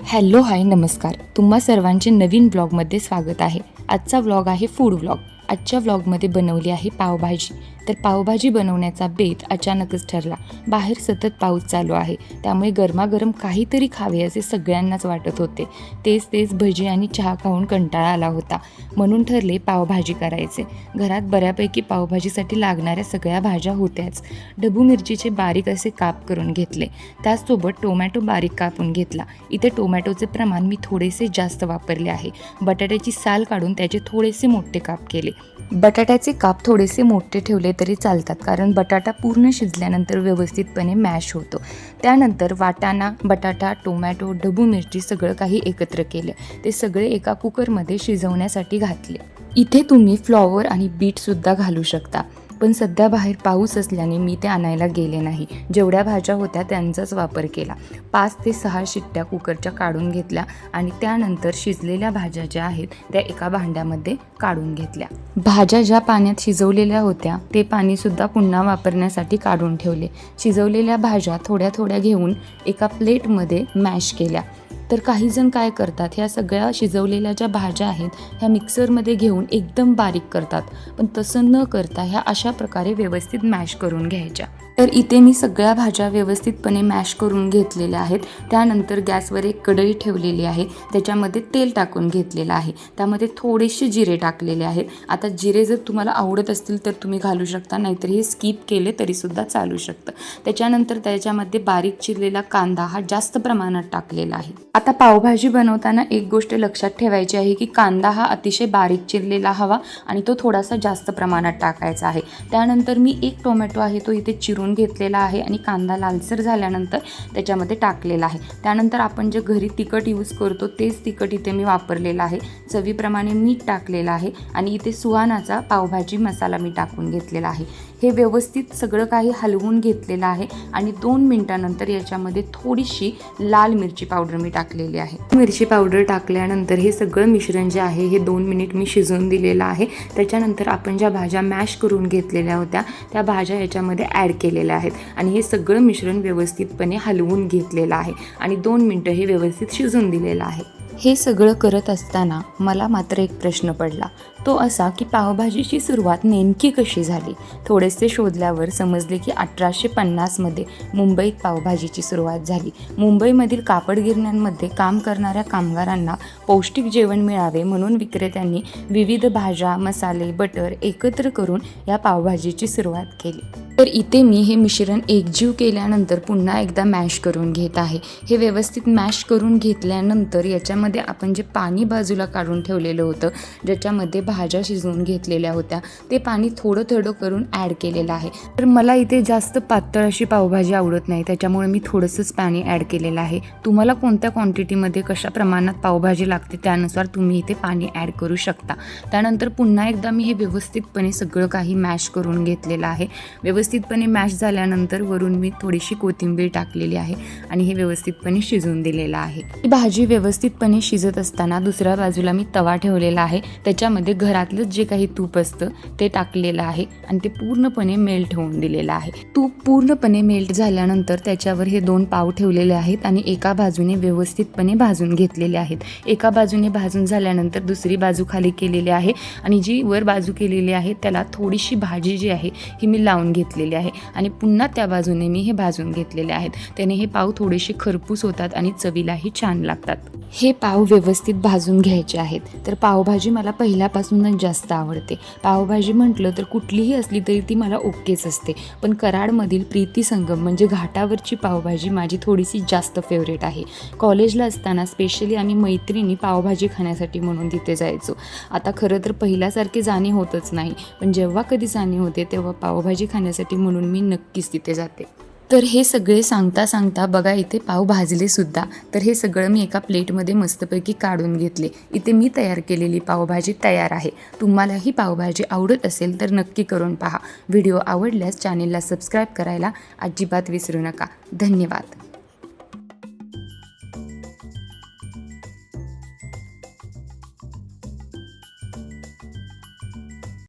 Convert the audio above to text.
Hello hi नमस्कार. तुम्हा सर्वांचे नवीन ब्लॉगमध्ये स्वागत आहे. आजचा ब्लॉग आहे फूड ब्लॉग. आजच्या ब्लॉगमध्ये बनवली आहे पावभाजी. तर पावभाजी बनवण्याचा बेत अचानकच ठरला. बाहेर सतत पाऊस चालू आहे, त्यामुळे गरमागरम काहीतरी खावे असे सगळ्यांनाच वाटत होते. तेच भजी आणि चहा खाऊन कंटाळा आला होता, म्हणून ठरले पावभाजी करायचे. घरात बऱ्यापैकी पावभाजीसाठी लागणाऱ्या सगळ्या भाज्या होत्याच. ढबू मिरचीचे बारीक असे काप करून घेतले, त्याचसोबत टोमॅटो बारीक कापून घेतला. इथे टोमॅटोचे प्रमाण मी थोडेसे जास्त वापरले आहे. बटाट्याची साल काढून त्याचे थोडेसे मोठे काप केले. बटाट्याचे काप थोडेसे मोठे ठेवले तरी चालतात, कारण बटाटा पूर्ण शिजल्यानंतर व्यवस्थितपणे मॅश होतो. त्यानंतर वाटाणा, बटाटा, टोमॅटो, ढबू मिरची सगळं काही एकत्र केले. ते सगळे एका कुकरमध्ये शिजवण्यासाठी घातले. इथे तुम्ही फ्लॉवर आणि बीटसुद्धा घालू शकता, पण सध्या बाहेर पाऊस असल्याने मी ते आणायला गेले नाही. जेवढ्या भाज्या होत्या त्यांचाच वापर केला. 5 ते 6 शिट्ट्या कुकरच्या काढून घेतल्या आणि त्यानंतर शिजलेल्या भाज्या ज्या आहेत त्या एका भांड्यामध्ये काढून घेतल्या. भाज्या ज्या पाण्यात शिजवलेल्या होत्या ते पाणीसुद्धा पुन्हा वापरण्यासाठी काढून ठेवले. शिजवलेल्या भाज्या थोड्या थोड्या घेऊन एका प्लेटमध्ये मॅश केल्या. तर काही जण काय करतात, ह्या सगळ्या शिजवलेल्या ज्या भाज्या आहेत ह्या मिक्सरमध्ये घेऊन एकदम बारीक करतात, पण तसं न करता ह्या अशा प्रकारे व्यवस्थित मॅश करून घ्यायच्या. तर इथे मी सगळ्या भाज्या व्यवस्थितपणे मॅश करून घेतलेल्या आहेत. त्यानंतर गॅसवर एक कढई ठेवलेली आहे, त्याच्यामध्ये तेल टाकून घेतलेलं आहे. त्यामध्ये थोडेसे जिरे टाकलेले आहेत. आता जिरे जर तुम्हाला आवडत असतील तर तुम्ही घालू शकता, नाहीतर हे स्किप केले तरीसुद्धा चालू शकतं. त्याच्यानंतर त्याच्यामध्ये बारीक चिरलेला कांदा हा जास्त प्रमाणात टाकलेला आहे. आता पावभाजी बनवताना एक गोष्ट लक्षात ठेवायची आहे की कांदा हा अतिशय बारीक चिरलेला हवा आणि तो थोडासा जास्त प्रमाणात टाकायचा आहे. त्यानंतर मी एक टोमॅटो आहे तो इथे चिरून घेतलेला आहे आणि कांदा लालसर झाल्यानंतर त्याच्यामध्ये टाकलेला आहे. त्यानंतर आपण जे घरी तिखट यूज करतो तेच तिखट इथे मी वापरलेलं आहे. चवीप्रमाणे मीठ टाकलेलं आहे आणि इथे सुहानाचा पावभाजी मसाला मी टाकून घेतलेला आहे. हे व्यवस्थित सगळं काही हलवून घेतलेलं आहे आणि 2 मिनिटानंतर याच्यामध्ये थोडीशी लाल मिरची पावडर मी टाकलेली आहे. मिरची पावडर टाकल्यानंतर हे सगळं मिश्रण जे आहे हे 2 मिनिट मी शिजवून दिलेलं आहे. त्याच्यानंतर आपण ज्या भाज्या मॅश करून घेतलेल्या होत्या त्या भाज्या याच्यामध्ये ॲड केलेल्या आहेत आणि हे सगळं मिश्रण व्यवस्थितपणे हलवून घेतलेलं आहे आणि 2 मिनिटं हे व्यवस्थित शिजवून दिलेलं आहे. हे सगळं करत असताना मला मात्र एक प्रश्न पडला, तो असा की पावभाजीची सुरुवात नेमकी कशी झाली. थोडेसे शोधल्यावर समजले की 1850मध्ये मुंबईत पावभाजीची सुरुवात झाली. मुंबईमधील कापड गिरण्यांमध्ये काम करणाऱ्या कामगारांना पौष्टिक जेवण मिळावे म्हणून विक्रेत्यांनी विविध भाज्या, मसाले, बटर एकत्र करून या पावभाजीची सुरुवात केली. तर इथे मी हे मिश्रण एकजीव केल्यानंतर पुन्हा एकदा मॅश करून घेत आहे. हे व्यवस्थित मॅश करून घेतल्यानंतर याच्यामध्ये आपण जे पाणी बाजूला काढून ठेवलेलं होतं, ज्याच्यामध्ये भाज्या शिजवून घेतलेल्या होत्या, ते पाणी थोडं थोडं करून ॲड केलेलं आहे. तर मला इथे जास्त पातळ अशी पावभाजी आवडत नाही, त्याच्यामुळे मी थोडंसंच पाणी ॲड केलेलं आहे. तुम्हाला कोणत्या क्वांटिटीमध्ये कशा प्रमाणात पावभाजी लागते त्यानुसार तुम्ही इथे पाणी ॲड करू शकता. त्यानंतर पुन्हा एकदा मी हे व्यवस्थितपणे सगळं काही मॅश करून घेतलेलं आहे. व्यवस्थितपणे मॅश झाल्यानंतर वरून मी थोडीशी कोथिंबीर टाकलेली आहे आणि हे व्यवस्थितपणे शिजवून दिलेलं आहे. ही भाजी व्यवस्थितपणे शिजत असताना दुसऱ्या बाजूला मी तवा ठेवलेला आहे. त्याच्यामध्ये घरातलंच जे काही तूप असतं ते टाकलेलं आहे आणि ते पूर्णपणे मेल्ट होऊन दिलेलं आहे. तूप पूर्णपणे मेल्ट झाल्यानंतर त्याच्यावर हे 2 पाव ठेवलेले आहेत आणि एका बाजूने व्यवस्थितपणे भाजून घेतलेले आहेत. एका बाजूने भाजून झाल्यानंतर दुसरी बाजू खाली केलेली आहे आणि जी वर बाजू केलेली आहे त्याला थोडीशी भाजी जी आहे ही मी लावून घेतलेली आहे आणि पुन्हा त्या बाजूने मी हे भाजून घेतलेले आहेत. त्याने हे पाव थोडेसे खरपूस होतात आणि चवीलाही छान लागतात. हे पाव व्यवस्थित भाजून घ्यायचे आहेत. तर पावभाजी मला पहिल्यापासूनच जास्त आवडते. पावभाजी म्हटलं तर कुठलीही असली तरी ती मला ओकेच असते, पण कराडमधील प्रीती संगम म्हणजे घाटावरची पावभाजी माझी थोडीशी जास्त फेवरेट आहे. कॉलेजला असताना स्पेशली आम्ही मैत्रिणी पावभाजी खाण्यासाठी म्हणून तिथे जायचो. आता खरं तर पहिल्यासारखे जाणे होतच नाही, पण जेव्हा कधी जाणे होते तेव्हा पावभाजी खाण्यासाठी म्हणून मी नक्कीच तिथे जाते. तर हे सगळे सांगता सांगता बघा इथे पाव भाजले सुद्धा. तर हे सगळं मी एका प्लेटमध्ये मस्तपैकी काढून घेतले. इथे मी तयार केलेली पावभाजी तयार आहे. तुम्हाला ही पावभाजी आवडत असेल तर नक्की करून पहा. व्हिडिओ आवडल्यास चॅनेलला सबस्क्राईब करायला अजिबात विसरू नका. धन्यवाद.